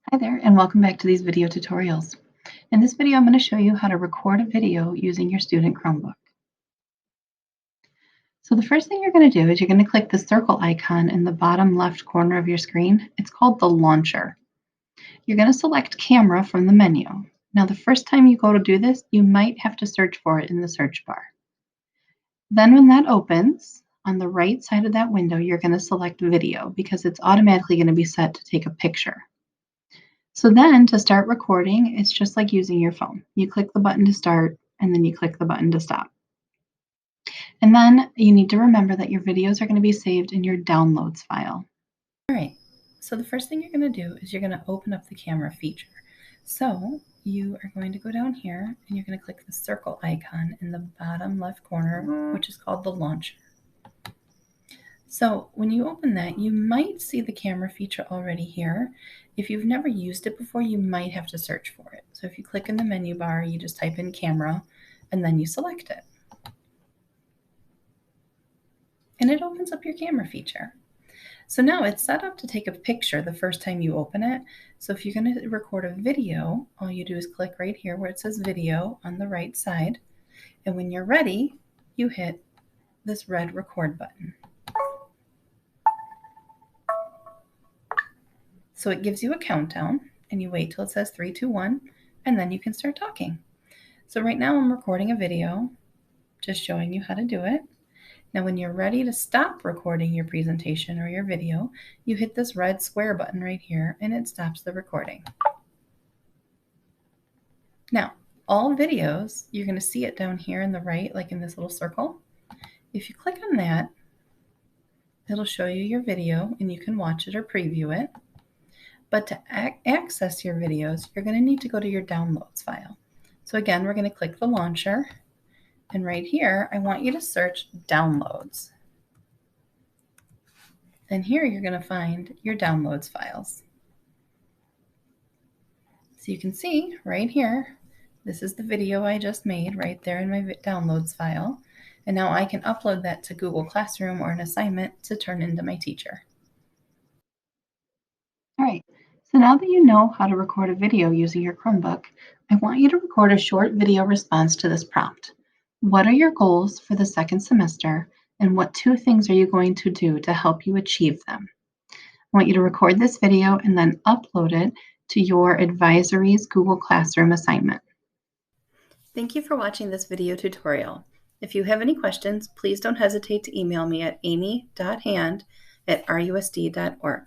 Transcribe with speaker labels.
Speaker 1: Hi there, and welcome back to these video tutorials. In this video, I'm going to show you how to record a video using your student Chromebook. So the first thing you're going to do is you're going to click the circle icon in the bottom left corner of your screen. It's called the launcher. You're going to select camera from the menu. Now, the first time you go to do this, you might have to search for it in the search bar. Then when that opens, on the right side of that window, you're going to select video because it's automatically going to be set to take a picture. So then to start recording, it's just like using your phone. You click the button to start, and then you click the button to stop. And then you need to remember that your videos are going to be saved in your downloads file. All right, so the first thing you're going to do is you're going to open up the camera feature. So you are going to go down here and you're going to click the circle icon in the bottom left corner, which is called the launcher. So when you open that, you might see the camera feature already here. If you've never used it before, you might have to search for it. So if you click in the menu bar, you just type in camera and then you select it. And it opens up your camera feature. So now it's set up to take a picture the first time you open it. So if you're going to record a video, all you do is click right here where it says video on the right side. And when you're ready, you hit this red record button. So it gives you a countdown and you wait till it says 3, 2, 1, and then you can start talking. So right now I'm recording a video, just showing you how to do it. Now when you're ready to stop recording your presentation or your video, you hit this red square button right here and it stops the recording. Now, all videos, you're going to see it down here in the right, like in this little circle. If you click on that, it'll show you your video and you can watch it or preview it. But to access your videos, you're going to need to go to your downloads file. So again, we're going to click the launcher. And right here, I want you to search downloads. And here you're going to find your downloads files. So you can see right here, this is the video I just made right there in my downloads file. And now I can upload that to Google Classroom or an assignment to turn into my teacher. All right. So now that you know how to record a video using your Chromebook, I want you to record a short video response to this prompt. What are your goals for the second semester, and what 2 things are you going to do to help you achieve them? I want you to record this video and then upload it to your advisory's Google Classroom assignment. Thank you for watching this video tutorial. If you have any questions, please don't hesitate to email me at amy.hand@rusd.org.